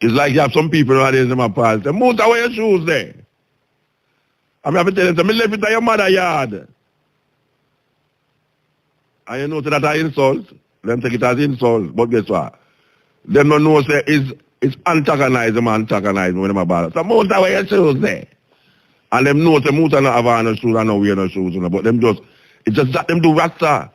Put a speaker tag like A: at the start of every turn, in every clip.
A: It's like you have some people nowadays in my past say, Muta, where your shoes there? I'm have to tell them, I left it at your mother yard. And you know that I insult. Them take it as insult. But guess what? Them don't know say it's antagonize them antagonize me when them about it. So Muta, where your shoes there? And them know say Muta not have on no shoes and no wear no shoes. But them just, it's just that them do Rasta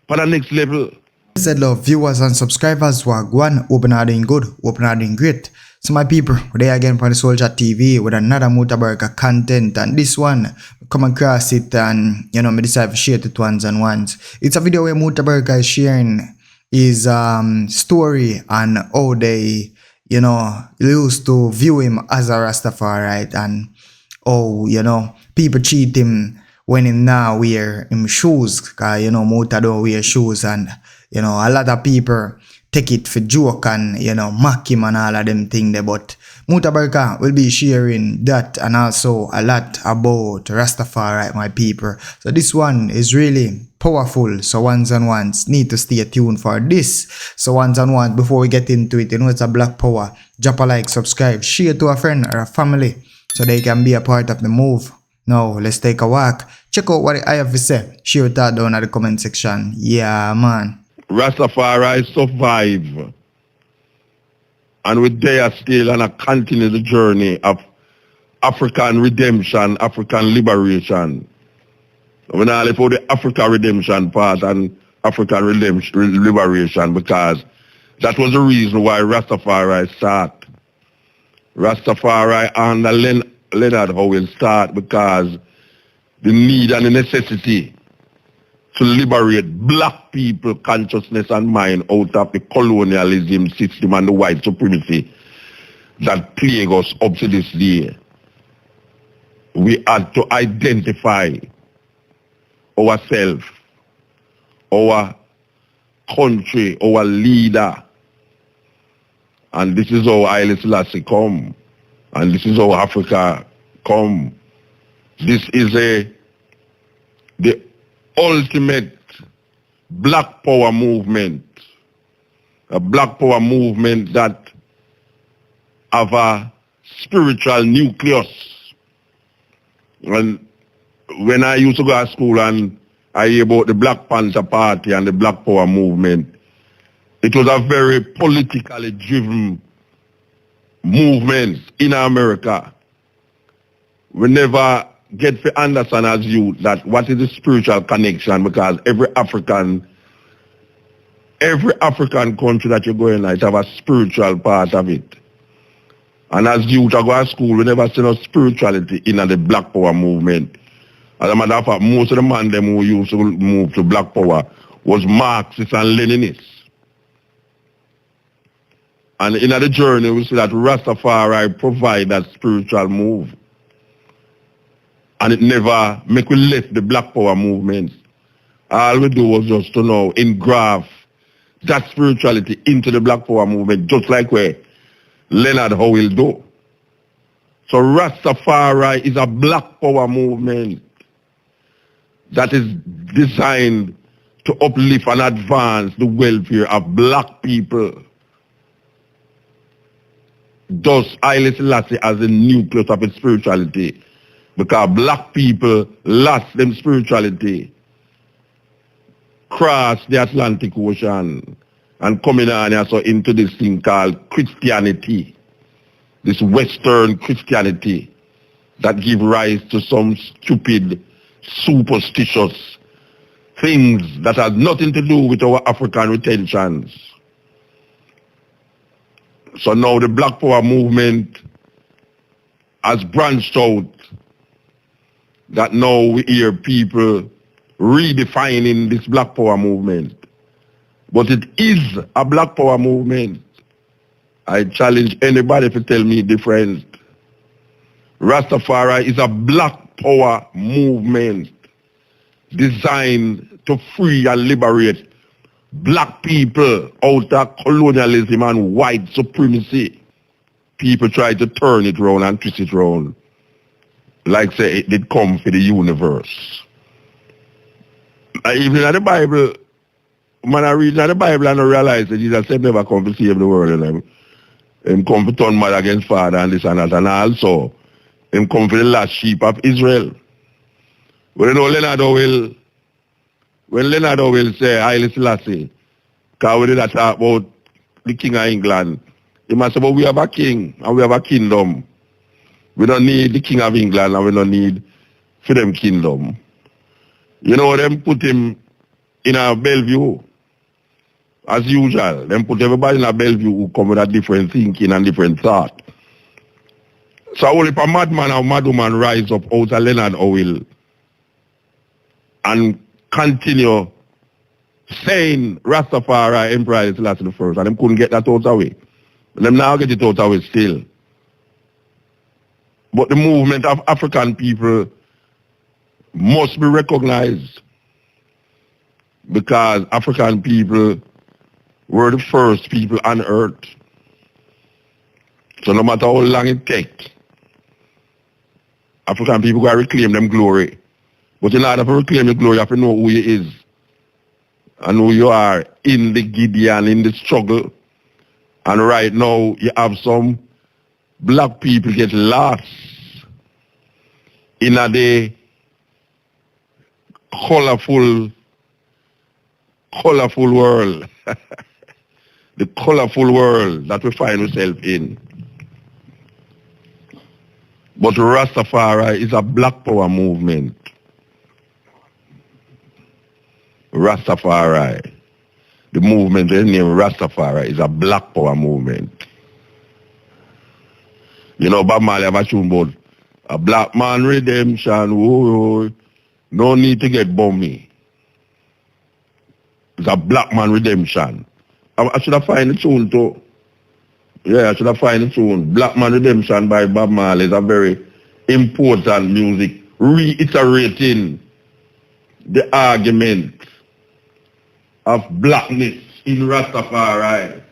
A: for the next level.
B: Said love viewers and subscribers were one open are doing good, open are doing great. So my people, we're there again for the Soldier TV with another Mutabaruka content, and this one come across it and me decide to share it ones and ones. It's a video where Mutabaruka is sharing his story and how they used to view him as a Rastafari, and how people treat him when him now wear him shoes, cause Muta don't wear shoes, and a lot of people take it for joke and mock him and all of them things there. But Mutabaruka will be sharing that and also a lot about Rastafari, my people. So this one is really powerful. So ones and ones need to stay tuned for this. So ones and ones, before we get into it, it's a Black Power. Drop a like, subscribe, share to a friend or a family so they can be a part of the move. Now let's take a walk. Check out what I have to say. Share that down in the comment section. Yeah, man.
A: Rastafari survive. And we're there still and I continue the journey of African redemption, African liberation. We're not for the African redemption part and African liberation, because that was the reason why Rastafari start. Rastafari and Leonard Howell start because the need and the necessity to liberate black people consciousness and mind out of the colonialism system and the white supremacy that plague us up to this day. We had to identify ourselves, our country, our leader. And this is how Haile Selassie come. And this is how Africa come. This is the ultimate Black Power movement. A Black Power movement that have a spiritual nucleus. And when I used to go to school and I hear about the Black Panther Party and the Black Power movement, it was a very politically driven movement in America. We never get to understand as youth that what is the spiritual connection, because every African country that you go in, it have a spiritual part of it. And as youth I go to school, we never see no spirituality in the Black Power movement. As a matter of fact, most of the men them who used to move to Black Power was Marxists and Leninists. And in the journey we see that Rastafari provide that spiritual move. And it never make we left the Black Power movement. All we do was just to know engraft that spirituality into the Black Power movement, just like where Leonard Howell do. So Rastafari is a Black Power movement that is designed to uplift and advance the welfare of black people. Thus, Haile Selassie as the nucleus of its spirituality, because black people lost them spirituality, cross the Atlantic Ocean and coming on also into this thing called Christianity, this Western Christianity that give rise to some stupid, superstitious things that have nothing to do with our African retentions. So now the Black Power movement has branched out, that now we hear people redefining this Black Power movement. But it is a Black Power movement. I challenge anybody to tell me different. Rastafari is a Black Power movement designed to free and liberate black people out of colonialism and white supremacy. People try to turn it around and twist it around, like say it did come for the universe. Even in the Bible, when I read in the Bible and I realize that Jesus said never come to save the world. Him come for turn mother against father and this and that. And also, him come for the last sheep of Israel. Well, you know, when Leonard will say, Haile Selassie, because we did that talk about the king of England, he must say, but we have a king and we have a kingdom. We don't need the king of England and we don't need for them kingdom. You know, them put him in a Bellevue, as usual. Them put everybody in a Bellevue who come with a different thinking and different thought. So only if a madman or madwoman rise up out of Leonard Howell and continue saying Rastafari Emperor Haile Selassie I, and them couldn't get that out away. And them now get it out away still. But the movement of African people must be recognized because African people were the first people on earth. So no matter how long it takes, African people got to reclaim them glory. But in order to reclaim your glory, you have to know who you is and who you are in the Gideon, in the struggle. And right now, you have some black people get lost in the colorful world. The colorful world that we find ourselves in. But Rastafari is a black power movement. Rastafari, the movement named Rastafari, is a black power movement. You know, Bob Marley have a tune about a black man redemption, whoa, no need to get bummy. It's a black man redemption. I should have found the tune too. Yeah, I should have found the tune. Black Man Redemption by Bob Marley is a very important music, reiterating the argument of blackness in Rastafari,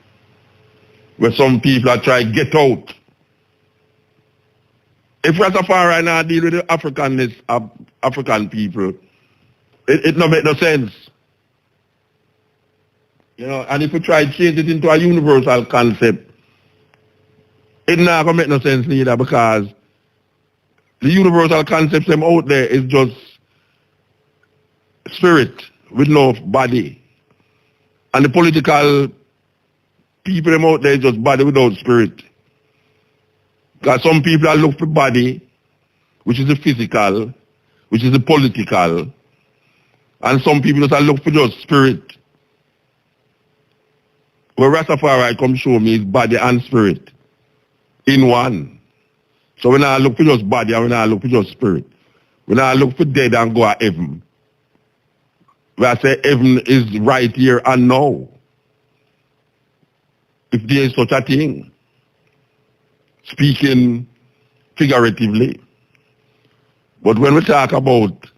A: where some people are trying to get out. If Rastafari now deal with the Africanness of African people, it don't make no sense. You know, and if we try to change it into a universal concept, it not gonna make no sense neither, because the universal concepts them out there is just spirit with no body. And the political people them out there is just body without spirit. Because some people are look for body, which is the physical, which is the political, and some people just are look for just spirit. Where Rastafari come show me is body and spirit in one. So when I look for just body and when I look for just spirit, when I look for dead and go to heaven, where I say heaven is right here and now, if there is such a thing, speaking figuratively. But when we talk about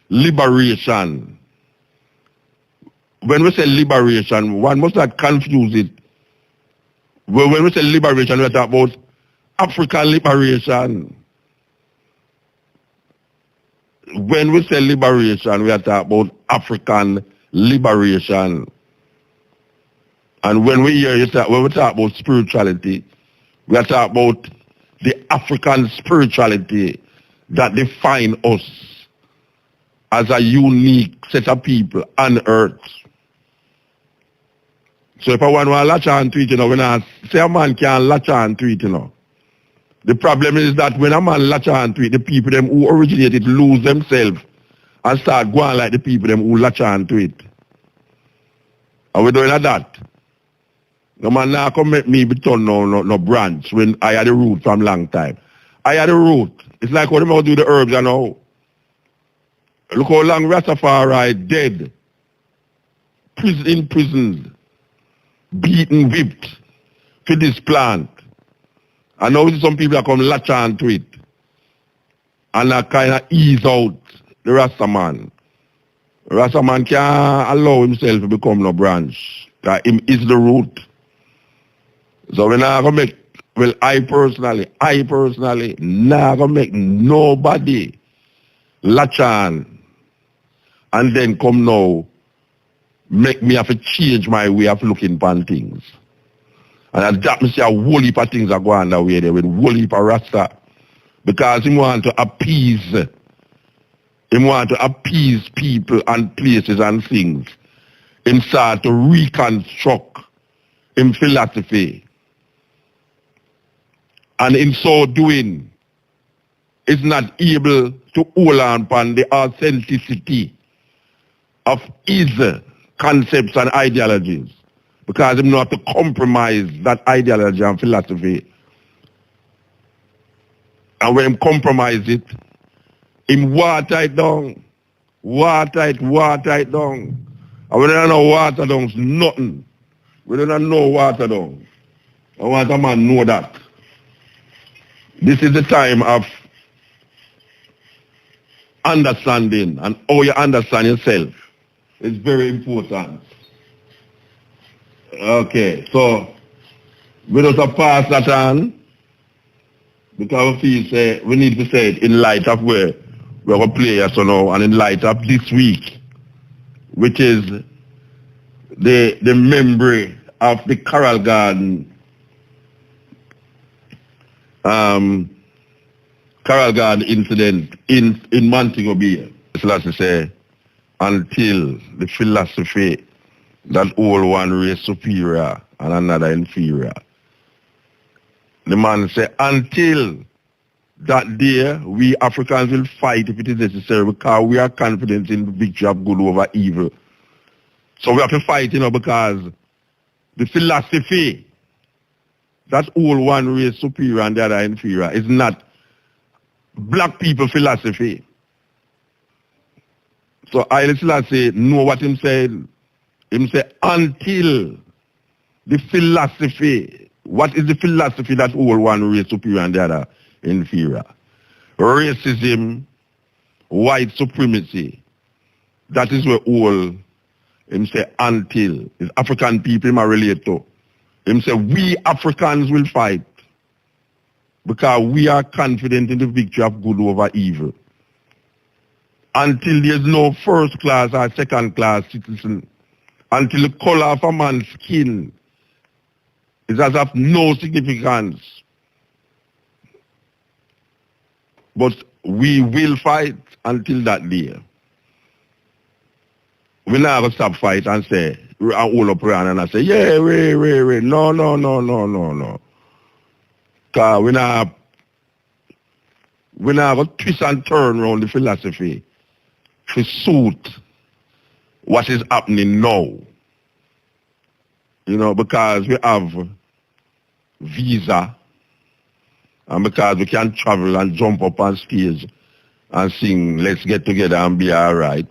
A: liberation, when we say liberation, one must not confuse it. When we say liberation, we talk about African liberation. When we say liberation, we are talking about African liberation. And when we hear when we talk about spirituality, we are talking about the African spirituality that define us as a unique set of people on earth. So if I want to latch on to it, when I say a man can't latch on to it, the problem is that when a man latch on to it, the people them who originated lose themselves and start going like the people them who latch on to it. Are we doing that? No man now come make me be turn no branch when I had the root from long time. I had the root. It's like what them do the herbs, you know. Look how long Rastafari dead. In prisons. Beaten, whipped for this plant. And now some people that come latch on to it. And that kind of ease out the Rasta man. The Rasta man can't allow himself to become no branch. Because him is the root. So when I go make, well, I personally, not gonna make nobody latch on and then come now make me have to change my way of looking upon things. And that me see a whole heap of things are going that way there with a whole heap of Rasta. Because he want to appease. He want to appease people and places and things. He start to reconstruct his philosophy. And in so doing, is not able to hold on upon the authenticity of his concepts and ideologies. Because he not to compromise that ideology and philosophy. And when he compromise it, he water it down. Water it down. And we don't know water down is nothing. We don't know water down. I want a man know that. This is the time of understanding, and how you understand yourself is very important. Okay, so we just pass that on because we feel we need to say it in light of where we're going to play yes or no, and in light of this week, which is the memory of the Carol Garden incident in Montego Bay. It's like to say, until the philosophy that all one race superior and another inferior. The man say, until that day, we Africans will fight if it is necessary because we are confident in the victory of good over evil. So we have to fight, because the philosophy that all one race superior and the other inferior is not black people philosophy. So I say know what him said. Him say until the philosophy, what is the philosophy that all one race superior and the other inferior? Racism, white supremacy. That is where all him say until is African people him relate to. Him say we Africans will fight because we are confident in the victory of good over evil. Until there's no first class or second class citizen, until the color of a man's skin is as of no significance. But we will fight until that day. We not going to stop fight and say, and hold up around and I say, yeah, wait. No. Because we not going to twist and turn around the philosophy to suit what is happening now. Because we have visa and because we can travel and jump up on stage and sing, let's get together and be all right.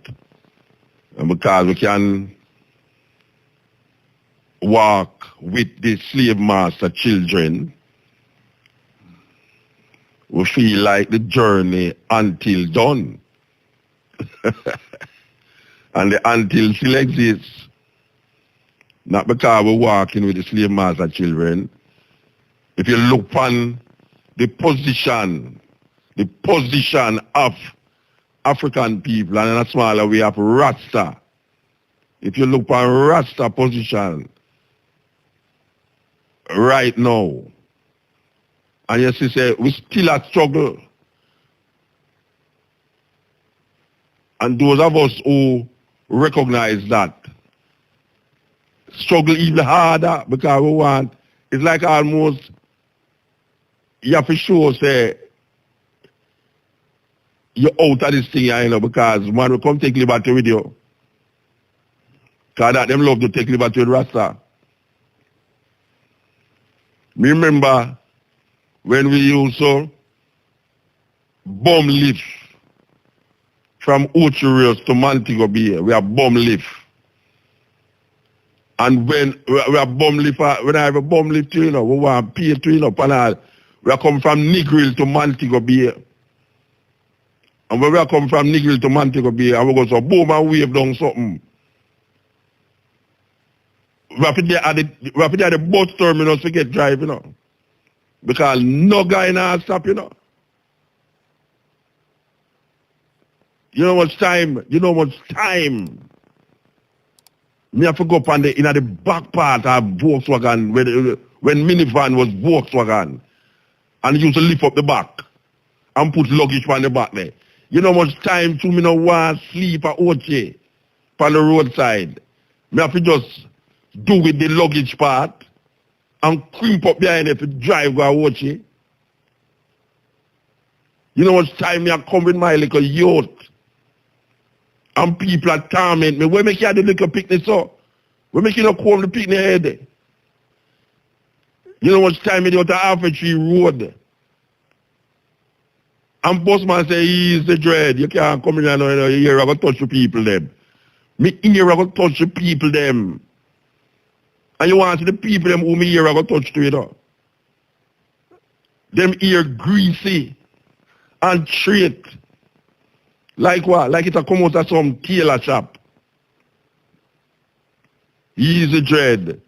A: And because we can walk with the slave master children, we feel like the journey until done. And the until still exists. Not because we're walking with the slave master children. If you look on the position of African people, and in a smaller way of Rasta. If you look on Rasta position right now, and you say we still at struggle. And those of us who recognize that struggle even harder because we want, it's like almost you have to show say you're out of this thing, because man will come take liberty with you. Because that them love to take liberty with Rasta. Me remember when we used to bomb lift from Uchurios to Montego Bay, we have bomb lift. And when we have bomb lift, when I have a bomb lift, we want to pay to, we come from Negril to Montego Bay. And when we come from Negril to Montego Bay, and we go so boom and wave down something. We have to be at the bus terminal to get drive, Because no guy now stop, You know much time. Me have to go up in the back part of Volkswagen when minivan was Volkswagen and used to lift up the back and put luggage on the back there. You know how much time to me no want sleep at Oche on the roadside. Me have to just do with the luggage part and crimp up behind it to drive go Oche. You know how much time me I come with my little yacht and people are torment me. Where make you have the little picnic so? Where make you not come the picnic head? You know how much time me do to Alpha-Tree Road? And bossman say, he's the dread. You can't come in and here I go touch the people them. Me here I go touch the people them. And you want to see the people them who me here I go touch to you know. Them ear greasy and straight. Like what? Like it a come out of some tailor shop. He's the dread.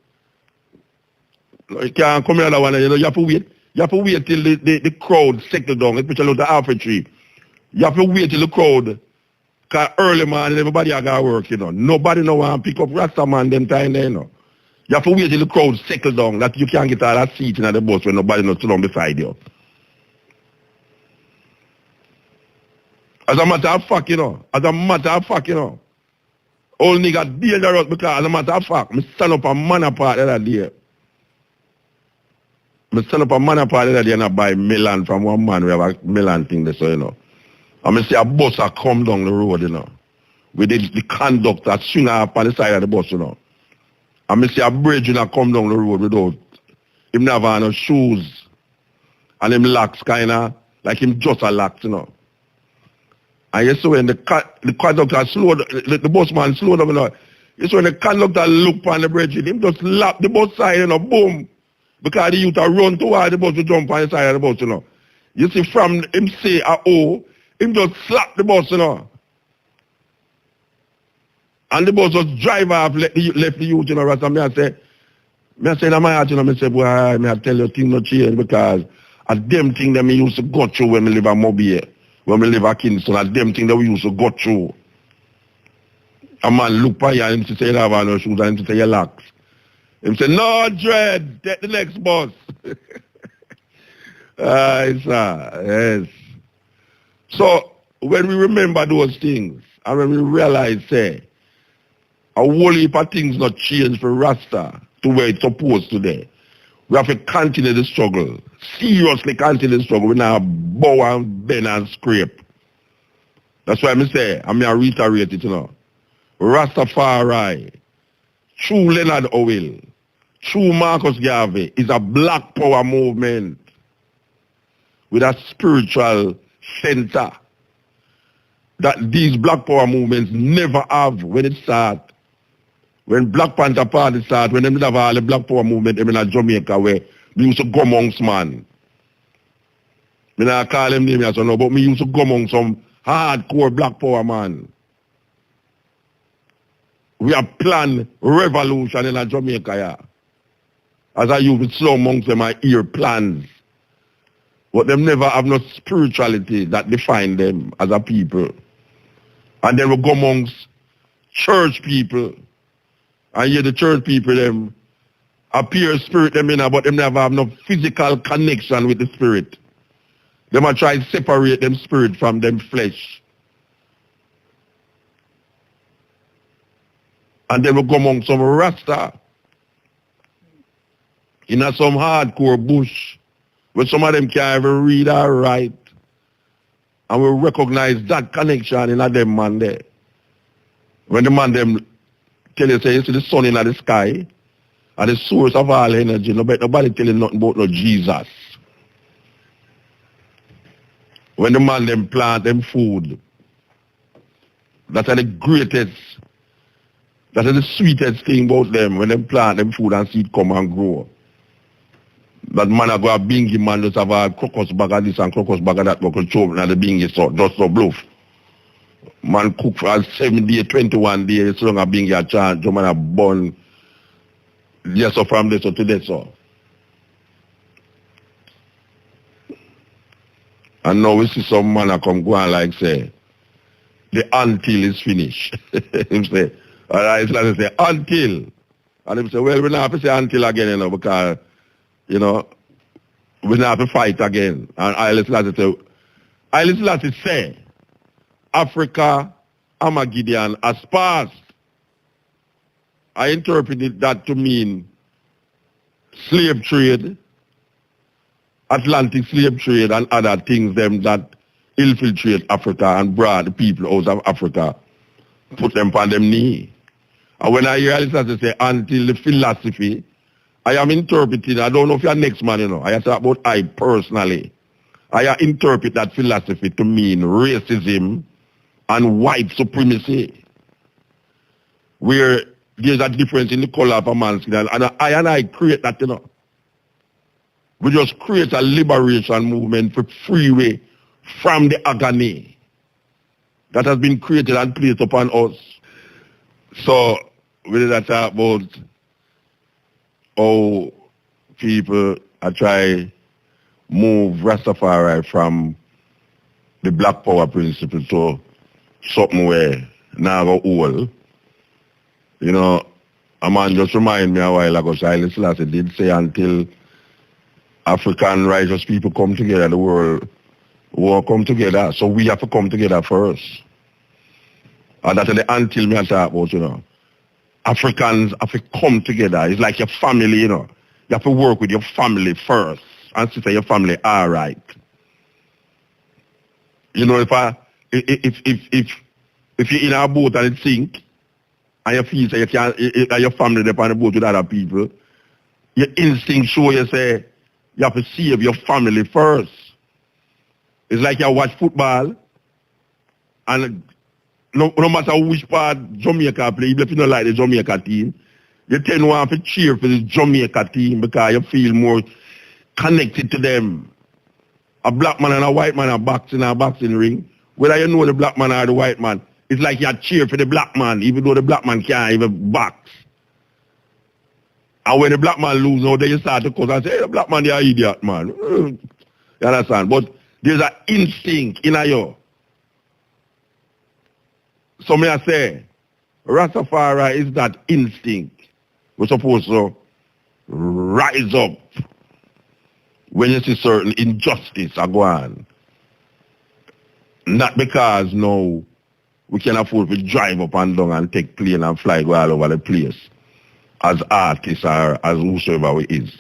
A: You can't come here and one, you know, you have to wait. You have to wait till the crowd settle down, especially with the Alpha-Tree. You have to wait till the crowd, because early man, everybody are going to work, you know. Nobody no want to pick up Rasta man them time there, you know. You have to wait till the crowd settle down, that you can't get all that seat in the bus when nobody not sit down beside you. As a matter of fact, you know, old nigga dangerous because as a matter of fact, I stand up a man apart that day. I stand up a man apart that day and I buy melon from one man. We have a melon thing there, so you know. And I see a bus a come down the road, you know. With the conductor swing up on the side of the bus, you know. And I see a bridge you know, come down the road without him never have no shoes. And him locks kinda like him just a locks, you know. And you see when the conductor slowed, the bus man slowed up, you know. You see when the conductor look on the bridge, him just lap the bus side, you know, boom. Because the youth are run toward the bus to jump on the side of the bus, you know. You see from him say him just slap the bus, you know. And the bus just drive off, left the youth, you know, Rasta. I say in my heart, you know, I say, boy, I tell you, things not change because at them things that we used to go through when we live at Mobile, when we live at Kingston, at them things that we used to go through. A man look by you and he say, you have no shoes, and he say, you locks. He say, no, dread, take the next bus. Yes. So, when we remember those things, and when we realize, say, a whole heap of things not change for Rasta to where it's supposed to be, we have to continue the struggle. Seriously continue the struggle. We now bow and bend and scrape. That's why I say, I reiterate it, you know. Rastafari, true Leonard Owell, true Marcus Garvey is a black power movement with a spiritual center that these black power movements never have when it starts. When Black Panther Party start, when they have all the black power movement in Jamaica where we used to go amongst man. I don't call them names as no, but we used to go among some hardcore black power man. We have planned revolution in Jamaica, yeah. As I used to slow amongst them, I hear plans. But them never have no spirituality that define them as a people. And then we go amongst church people. And hear the church people, them appear spirit them in, but them never have no physical connection with the spirit. Them are trying to separate them spirit from them flesh. And then we go among some Rasta in some hardcore bush where some of them can't even read or write. And we recognize that connection in them man there. When the man them tell you, say, you see the sun in the sky, and the source of all energy, nobody tell you nothing about no Jesus. When the man them plant them food, that's the greatest, that's the sweetest thing about them, when they plant them food and see it come and grow. That man a go a bingy man just have a crocus bag of this and crocus bag of that, but could throw and the bingy so just so bluff. Man cook for 7 days, 21 days, so long a bingy a charge, so man a burn. Yes, so from this to this so. And now we see some man a come go and like say, the until is finished. Him say, alright, so say until. And him say, well, we don't have to say until again, you know, because You know, we don't have to fight again. And Haile Selassie say, Africa, Armageddon has passed. I interpreted that to mean slave trade, Atlantic slave trade, and other things them that infiltrate Africa and brought the people out of Africa, put them on them knee. And when I hear Haile say, until the philosophy, I am interpreting, I don't know if you're next man, you know, I talk about I personally. I interpret that philosophy to mean racism and white supremacy, where there's a difference in the color of a man's skin. And I create that, you know. We just create a liberation movement for freeway from the agony that has been created and placed upon us. So, we did talk about how people are trying move Rastafari from the black power principle to something where now go old. You know, a man just remind me a while ago, Haile Selassie did say until African righteous people come together, the world will come together. So we have to come together first. And that's the until me I talk about, you know. Africans have to come together. It's like your family, you know. You have to work with your family first and see your family all right. You know, if you're in a boat and it sink, and you feel say you can't, your family there on the boat with other people, your instinct show you say you have to save your family first. It's like you watch football, and no matter which part Jamaica play, even if you don't like the Jamaica team, you tend to want to cheer for the Jamaica team because you feel more connected to them. A black man and a white man are boxing in a boxing ring. Whether you know the black man or the white man, it's like you cheer for the black man, even though the black man can't even box. And when the black man loses, then you start to cause and say, hey, the black man, you're an idiot, man. You understand? But there's an instinct in you. So may I say, Rastafari is that instinct. We're supposed to rise up when you see certain injustice are going. Not because no, we can afford to drive up and down and take plane and fly go all over the place as artists or as whosoever we is.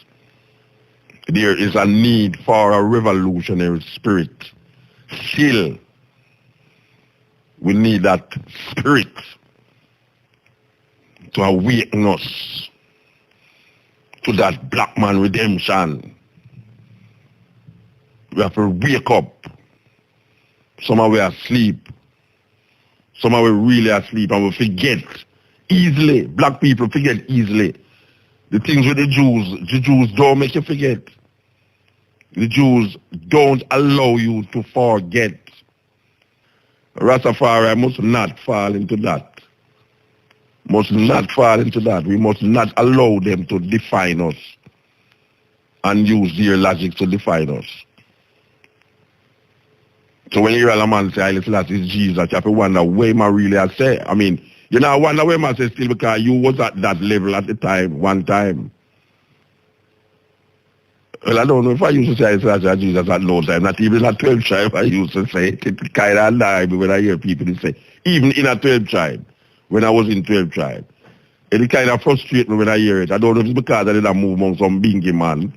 A: There is a need for a revolutionary spirit. Still, we need that spirit to awaken us to that black man redemption. We have to wake up. Some of we are asleep. Some of we really asleep and we forget easily. Black people forget easily. The things with the Jews don't make you forget. The Jews don't allow you to forget. Rastafari must not fall into that. Must not fall into that. We must not allow them to define us and use their logic to define us. So when you hear a man say, Haile Selassie is Jesus, you have to wonder where I really I say. I mean, you know, I wonder where I say still because you was at that level at the time, one time. Well, I don't know if I used to say Haile Selassie is Jesus at no time, not even at 12 tribe I used to say it. It kind of annoyed me when I hear people say, even in a 12 tribe, when I was in 12 tribe. It kind of frustrates me when I hear it. I don't know if it's because I didn't move among some bingy man,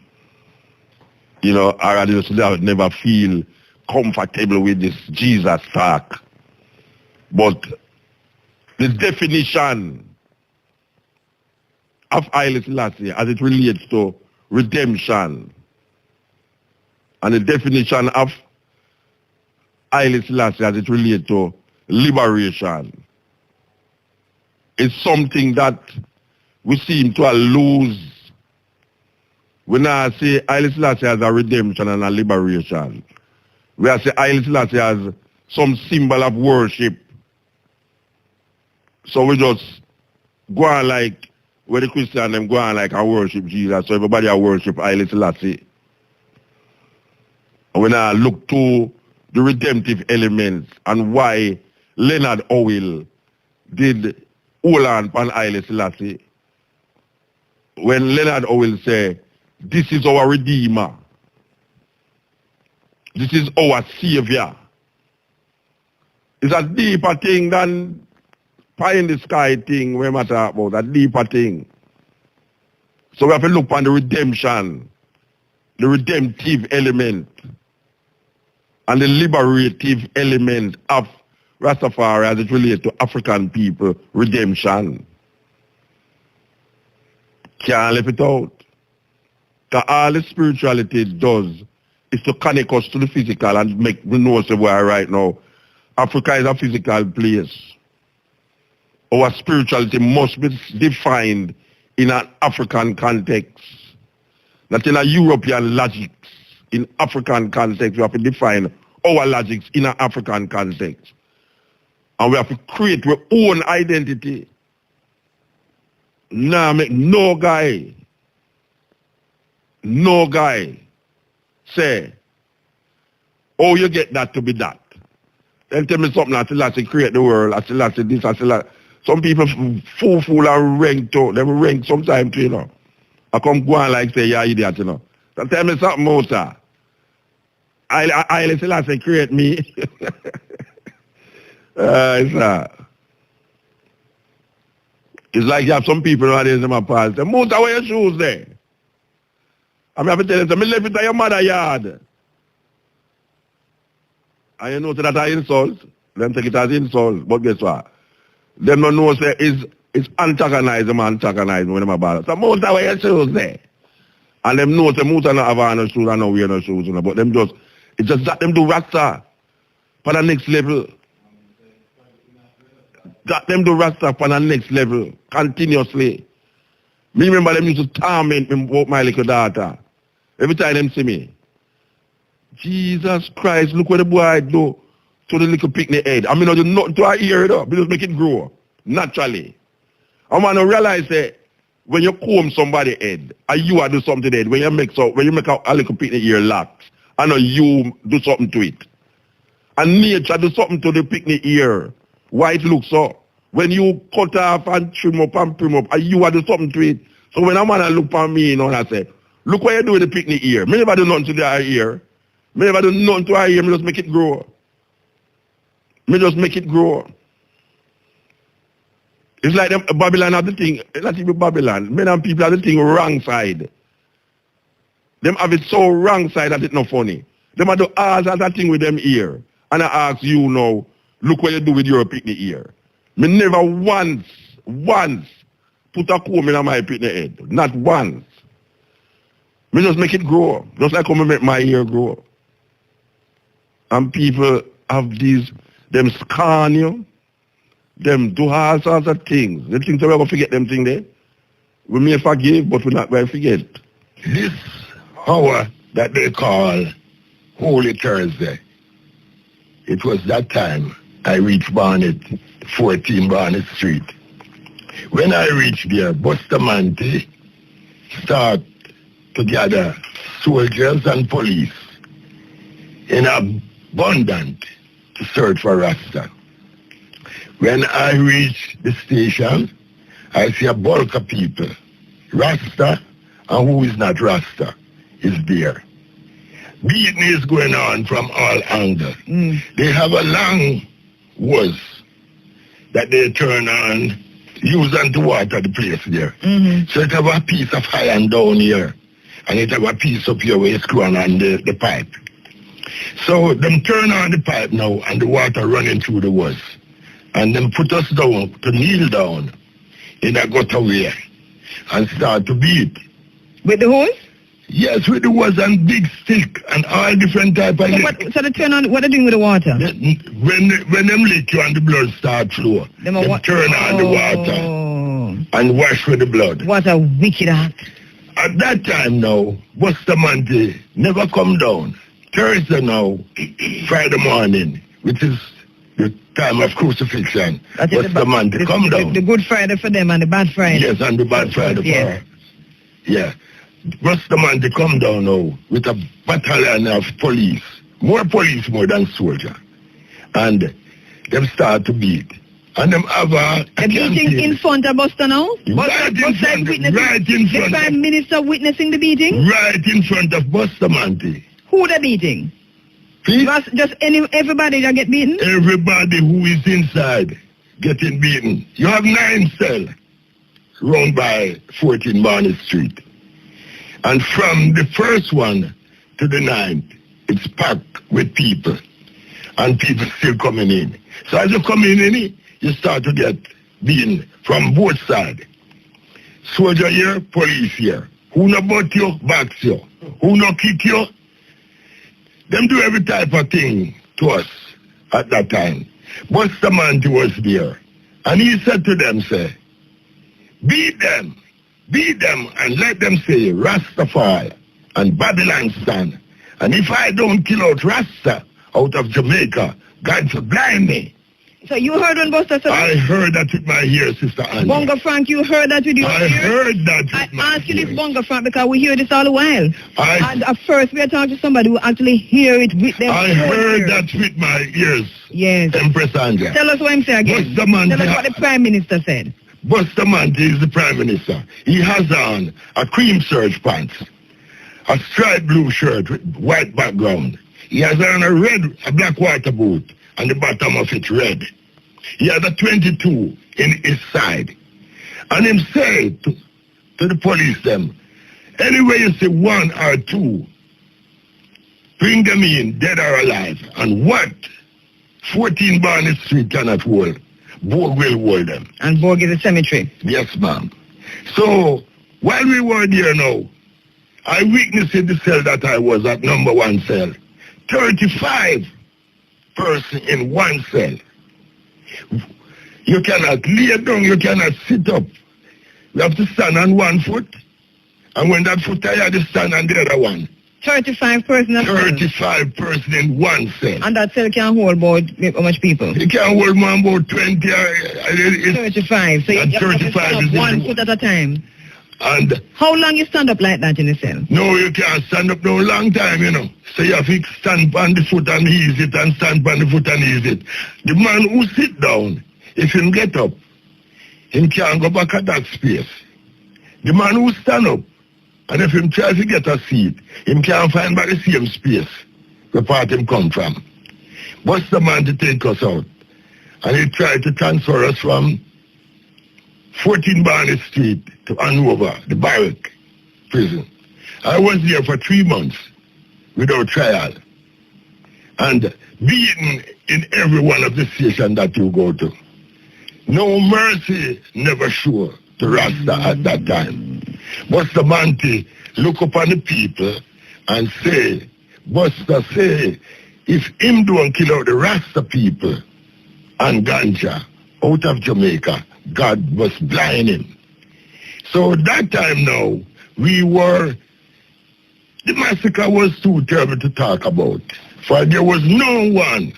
A: you know, or I just never feel comfortable with this Jesus talk. But the definition of Haile Selassie as it relates to redemption and the definition of Haile Selassie as it relates to liberation is something that we seem to lose when I say Haile Selassie as a redemption and a liberation. We are say Haile Selassie as some symbol of worship. So we just go on like, where the Christian them go on like and worship Jesus. So everybody worship Haile Selassie. And when I look to the redemptive elements and why Leonard Howell did hold on Haile Selassie. When Leonard Howell say, This is our Redeemer. This is our Savior. It's a deeper thing than pie in the sky thing we matter about, a deeper thing. So we have to look on the redemption, the redemptive element, and the liberative element of Rastafari as it relates to African people redemption. Can't leave it out. Because all the spirituality does is to connect us to the physical and make we know where right now. Africa is a physical place. Our spirituality must be defined in an African context. Not in a European logic. In African context, we have to define our logics in an African context. And we have to create our own identity. Nah, make no guy say, oh, you get that to be that. Then tell me something, I still have to create the world, I still have to this, I still have... Some people fool and rank too. They rank sometimes too, you know. I come go on like say, yeah, idiot, you know. So tell me something, Muta. I still have to create me. It's like you have some people nowadays in my past. Say, Muta, where your shoes there? I have to tell them, I left it at your mother's yard. And you know that I insult. Them take it as insult. But guess what? Them don't know say it's antagonizing when them about it. So Muta, where your shoes there? And them know say Muta not have on no shoes and no wear no shoes. You know, but them just, it's just that them do Rasta for the next level. That them do Rasta for the next level continuously. Me remember them used to torment me about my little daughter. Every time them see me. Jesus Christ, look what the boy do to the little picnic head. I mean, I do nothing to her ear, though, because make it grow naturally. I want to realize that when you comb somebody's head, and you do something to the head, when you make a little picnic ear locks, and you do something to it. And nature do something to the picnic ear. Why it looks so? When you cut off and trim up, and you do something to it. So when a man look at me, you know, and I say, look what you do with the picnic ear. Me never do nothing to their ear. Me never do nothing to her ear. Me just make it grow. It's like them, Babylon have the thing, not even Babylon. Men and people have the thing wrong side. Them have it so wrong side that it's not funny. Them have to ask that thing with them ear. And I ask you now, look what you do with your picnic ear. Me never once put a comb in my picnic head. Not once. Me just make it grow. Just like how I make my ear grow. And people have these, them scan you, them do all sorts of things. They think that we're going to forget them things there. We may forgive, but we're not going to forget.
C: This hour that they call Holy Thursday, it was that time I reached Barnet, 14 Barnet Street. When I reached there, Bustamante start to gather soldiers and police in abundance to search for Rasta. When I reach the station, I see a bulk of people. Rasta and who is not Rasta is there. Beating is going on from all angles. They have a long hose that they turn on, use to water the place there. So it have a piece of iron down here, and it have a piece up here where it's screw on the pipe. So them turn on the pipe now, and the water running through the hose. And then put us down, to kneel down in a gutter way, and start to beat.
D: With the hose?
C: Yes, with the hose and big stick and all different type of lick.
D: So they turn on, what are they doing with the water?
C: When them lick you and the blood start flow, them turn on the water and wash with the blood.
D: What a wicked act.
C: At that time now, Bustamante never come down. Thursday now, Friday morning, which is the time of crucifixion, Bustamante come down.
D: The Good Friday for them and the Bad Friday.
C: Yes, and the Bad Friday for her. Yeah. Bustamante come down now with a battalion of police. More than soldier. And them start to beat. And them have a
D: The meeting
C: campaign.
D: in front of Buster now?
C: Right in
D: Buster
C: front
D: is
C: of-
D: witnessing.
C: right in
D: The
C: front of-
D: Prime Minister witnessing the meeting?
C: Right in front of Bustamante.
D: Who the beating?
C: Please?
D: Just everybody that get beaten?
C: Everybody who is inside getting beaten. You have 9 cells round by 14 Barney Street. And from the first one to the 9th, it's packed with people. And people still coming in. So as you come in, you start to get beaten from both sides. Soldier here, police here. Who no butt you, box you. Who no kick you. Them do every type of thing to us at that time. Bustamante was there. And he said to them, say, beat them, and let them say Rastafari and Babylon stand. And if I don't kill out Rasta out of Jamaica, God should blind me.
D: So you heard when Buster said
C: I heard that with my ears, Sister Annie.
D: Bongo Frank, you heard that with your
C: I
D: ears?
C: heard that with
D: I
C: my
D: asked you this,
C: ears.
D: Bongo Frank, because we hear this all the while.
C: I-
D: And at first we are talking to somebody who actually hear it with them.
C: I
D: own
C: heard
D: ears.
C: that with my ears,
D: Yes.
C: Empress Anja.
D: Tell us what I'm saying again.
C: Bustamante
D: Tell us what the Prime Minister said.
C: Bustamante is the Prime Minister. He has on a cream serge pants, a striped blue shirt with white background. He has on a black water boot, and the bottom of it red. He has a 22 in his side. And him say to the police them, anyway you see 1 or 2, bring them in, dead or alive. And what 14 Barnett Street cannot hold, Borg will hold them.
D: And Borg is a cemetery.
C: Yes, ma'am. So, while we were there now, I witnessed in the cell that I was at number 1 cell. 35 person in 1 cell. You cannot lay down, you cannot sit up. You have to stand on 1 foot. And when that foot tired, you stand on the other one.
D: 35 person.
C: 35 person in 1 cell.
D: And that cell can hold about how much people?
C: You can hold more about 20. It's
D: 35. So you
C: and
D: have to
C: 35
D: stand
C: is
D: up
C: in
D: 1
C: the-
D: foot at a time.
C: And
D: How long you stand up like that in a cell?
C: no, you can't stand up no long time, you know. So you have to stand on the foot and ease it, and stand on the foot and ease it. The man who sit down, if him get up, him can't go back at that space. The man who stand up, and if him try to get a seat, him can't find by the same space the part him come from. What's the man to take us out? And he tried to transfer us from 14 Barney Street to Hanover, the barrack prison. I was there for 3 months without trial and beaten in every one of the stations that you go to. No mercy never sure to Rasta at that time. Bustamante look upon the people and say, Buster say, if him don't kill out the Rasta people and ganja out of Jamaica, God was blind him. So that time now, the massacre was too terrible to talk about. For there was no one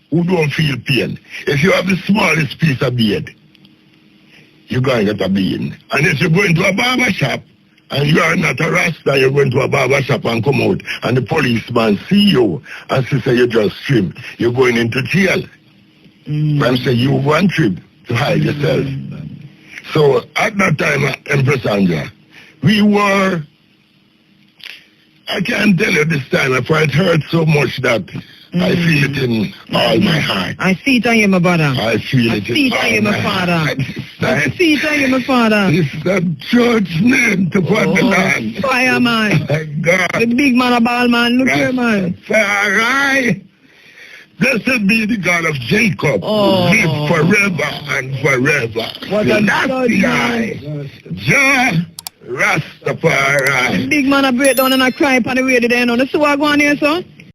C: who don't feel pain. If you have the smallest piece of beard, you're going to get a bean. And if you go into a barber shop, and you are not a Rasta, you're going to a barber shop and come out, and the policeman see you, and say you just trim, you're going into jail. I'm saying you one trip to hide yourself. So at that time, Empress Anja, we were, I can't tell you this time, for it hurt so much that I feel it in all my heart.
D: I see it on you, my brother.
C: I feel it
D: see
C: in
D: it on
C: all
D: you,
C: my
D: my father.
C: heart.
D: I see it on you, my father.
C: It's a judgment upon the land.
D: Fireman.
C: My God.
D: The big man, a ball man. Look here, man.
C: Rastafari. Blessed be the God of Jacob,
D: Oh.
C: who lives forever and forever.
D: What a
C: Selassie, Jah Rastafari.
D: Big man, a break down and a cry upon the radio there. You know. This is what I go on here, son.